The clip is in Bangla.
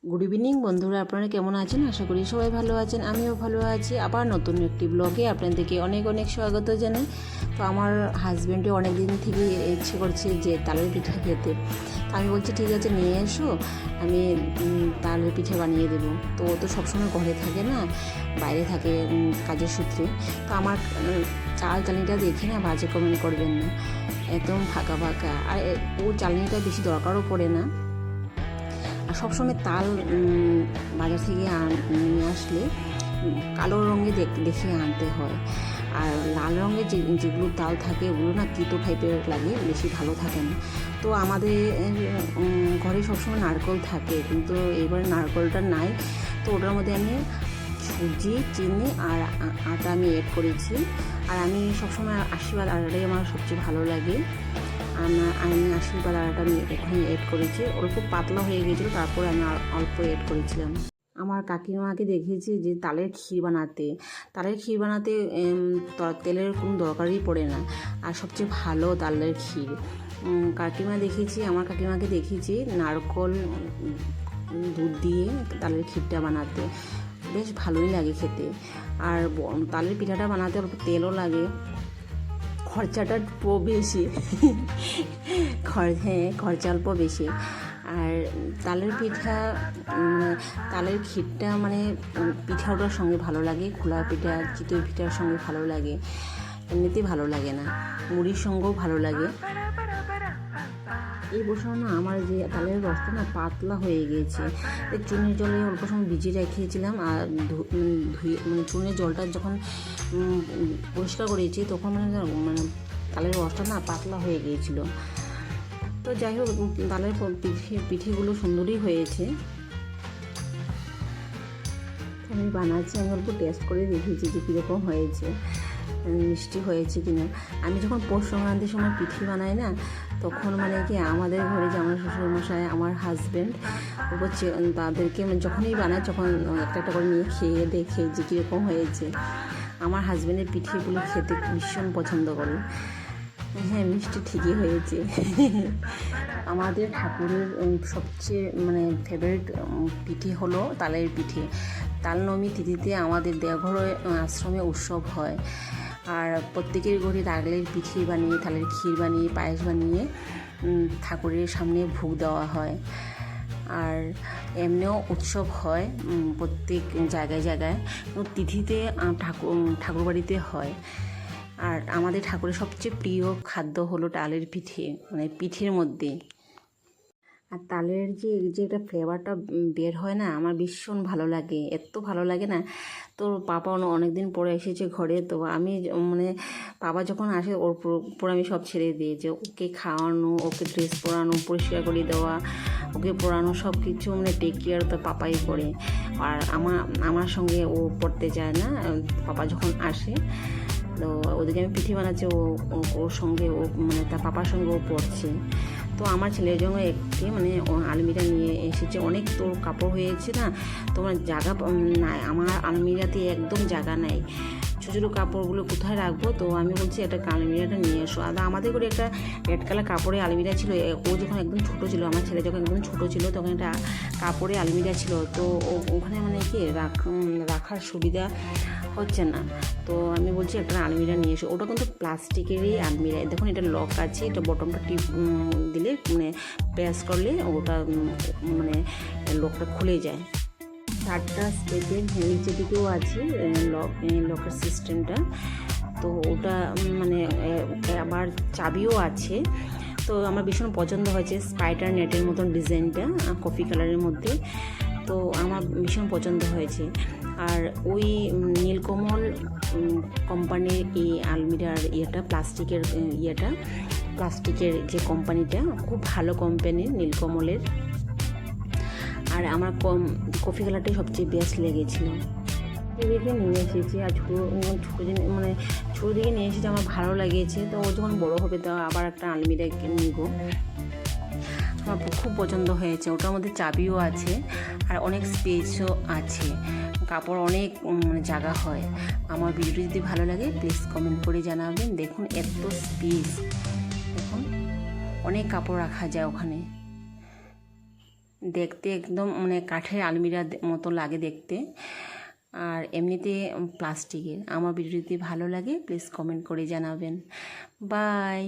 গুড ইভিনিং বন্ধুরা, আপনারা কেমন আছেন? আশা করি সবাই ভালো আছেন, আমিও ভালো আছি। আবার নতুন একটি ব্লগে আপনাদেরকে অনেক অনেক স্বাগত জানাই। তো আমার হাজব্যান্ডে অনেক দিন থেকে ইচ্ছে করছে যে তালের পিঠা খেতে। তো আমি বলছি ঠিক আছে নিয়ে এসো, আমি তালের পিঠে বানিয়ে দেবো। তো ও তো সবসময় ঘরে থাকে না, বাইরে থাকে কাজের সূত্রে। তো আমার চাল চালনিটা দেখে না বাজে কমেন্ট করবেন না, একদম ফাঁকা ফাঁকা। আর ও চালনিটা বেশি দরকারও পড়ে না। আর সবসময় তাল বাজার থেকে নিয়ে আসলে কালো রঙে দেখে আনতে হয়। আর লাল রঙের যেগুলো তাল থাকে ওগুলো না তিতো টাইপের লাগে, বেশি ভালো থাকে না। তো আমাদের ঘরে সবসময় নারকেল থাকে, কিন্তু এবার নারকেলটা নাই। তো ওটার মধ্যে আমি সুজি, চিনি আর আটা আমি অ্যাড করেছি। আর আমি সবসময় আশীর্বাদ আটাটাই আমার সবচেয়ে ভালো লাগে। আমি আশীর্বাদ আটাটা আমি এখানে অ্যাড করেছি। ওরা খুব পাতলা হয়ে গিয়েছিলো, তারপরে আমি অল্প অ্যাড করেছিলাম। আমার কাকিমাকে দেখেছি যে তালের ক্ষীর বানাতে তেলের কোনো দরকারই পড়ে না, আর সবচেয়ে ভালো তালের ক্ষীর। আমার কাকিমাকে দেখেছি নারকেল দুধ দিয়ে তালের ক্ষীরটা বানাতে, বেশ ভালোই লাগে খেতে। আর তালের পিঠাটা বানাতে অল্প তেলও লাগে, খরচাটা বেশি। খরচা অল্প বেশি। আর তালের ক্ষীরটা মানে পিঠাটার সঙ্গে ভালো লাগে, খোলা পিঠা চিতই পিঠার সঙ্গে ভালো লাগে, এমনিতেই ভালো লাগে না, মুড়ির সঙ্গেও ভালো লাগে। এই বছর না আমার যে তালের রসটা না পাতলা হয়ে গিয়েছে। চুনের জলে অল্প সময় ভিজিয়ে রেখেছিলাম, আর চুনের জলটা যখন পরিষ্কার করেছি তখন মানে তালের রসটা না পাতলা হয়ে গিয়েছিল। তো যাই হোক, তালের পিঠেগুলো সুন্দরই হয়েছে। আমি বানাচ্ছি, আমি অল্প টেস্ট করে দেখেছি যে কীরকম হয়েছে, মিষ্টি হয়েছে কিনা। আমি যখন পৌষ সংক্রান্তির সময় পিঠে বানাই না, তখন মানে কি আমাদের ঘরে যে আমার শ্বশুরমশাই, আমার হাজব্যান্ড তাদেরকে যখনই বানায় তখন একটা একটা করে নিয়ে খেয়ে দেখে যে কীরকম হয়েছে। আমার হাজব্যান্ডের পিঠেগুলো খেতে ভীষণ পছন্দ করে। হ্যাঁ, মিষ্টি ঠিকই হয়েছে। আমাদের ঠাকুরের সবচেয়ে ফেভারিট পিঠে হলো তালের পিঠে। তালনবমী তিথিতে আমাদের দেওঘর আশ্রমে উৎসব হয়, আর প্রত্যেকের ঘরে তালের পিঠে বানিয়ে, তালের ক্ষীর বানিয়ে, পায়েস বানিয়ে ঠাকুরের সামনে ভোগ দেওয়া হয়। আর এমনিও উৎসব হয় প্রত্যেক জায়গায় জায়গায়, তিথিতে ঠাকুরবাড়িতে হয়। আর আমাদের ঠাকুরের সবচেয়ে প্রিয় খাদ্য হলো তালের পিঠে, পিঠের মধ্যে। আর তালের যে একটা ফ্লেভারটা বের হয় না, আমার ভীষণ ভালো লাগে, এত ভালো লাগে না। তো পাপা অনেক দিন পরে এসেছে ঘরে, তো আমি পাপা যখন আসে ওর উপর আমি সব ছেড়ে দিই, যে ওকে খাওয়ানো, ওকে ড্রেস পরানো, পরিষ্কার করে দেওয়া, ওকে পরানো, সব কিছু টেক কেয়ার তো পাপাই করে। আর আমার সঙ্গে ও পড়তে যায় না, পাপা যখন আসে। তো ওদিকে আমি পিঠে বানাচ্ছি, ওর সঙ্গে ও তার পাপার সঙ্গে ও পড়ছে। তো আমার ছেলের জন্য একটি আলমিরা নিয়ে এসেছে। অনেক তোর কাপড় হয়েছে না, তোমার জায়গা নাই, আমার আলমিরাতে একদম জায়গা নাই, ছোটো ছোটো কাপড়গুলো কোথায় রাখবো। তো আমি বলছি একটা আলমিরাটা নিয়ে এসো। আর আমাদের করে একটা রেড কালার কাপড়ের আলমিরা ছিল। ও যখন একদম ছোটো ছিল, আমার ছেলে যখন একদম ছোটো ছিল, তখন একটা কাপড়ের আলমিরা ছিল। তো ওখানে কি রাখার সুবিধা হচ্ছে না। তো আমি বলছি একটা আলমিরা নিয়ে এসো। ওটা কিন্তু প্লাস্টিকেরই আলমিরা। দেখুন, এটা লক আছে, এটা বটনটা টিপ দিলে প্রেস করলে ওটা লকটা খুলে যায়। 4টা স্টেপের নিচে দিকেও আছে লকের সিস্টেমটা। তো ওটা আবার চাবিও আছে। তো আমার ভীষণ পছন্দ হয়েছে স্পাইডার নেটের মতন ডিজাইনটা, কফি কালারের মধ্যে। তো আমার ভীষণ পছন্দ হয়েছে। আর ওই নীলকমল কোম্পানির এই আলমিরার প্লাস্টিকের যে কোম্পানিটা, খুব ভালো কোম্পানির নীলকমলের। আর আমার কফি কালারটাই সবচেয়ে বেস্ট লেগেছিলো। দেখে নিয়ে এসেছি। আর ছোটো দিকে নিয়ে এসেছি, আমার ভালো লেগেছে। তো ও যখন বড়ো হবে তো আবার একটা আলমিরা নিব। আমার খুব পছন্দ হয়েছে। ওটার মধ্যে চাবিও আছে, আর অনেক স্পেসও আছে, কাপড় অনেক জায়গা হয়। আমার ভিডিওটি যদি ভালো লাগে প্লিজ কমেন্ট করে জানাবেন। দেখুন এত স্পেস, দেখুন অনেক কাপড় রাখা যায় ওখানে। দেখতে একদম মানে কাঠের আলমিরা মতো লাগে দেখতে, আর এমনিতে প্লাস্টিকের। আমার ভিডিওটি ভালো লাগে প্লিজ কমেন্ট করে জানাবেন। বাই।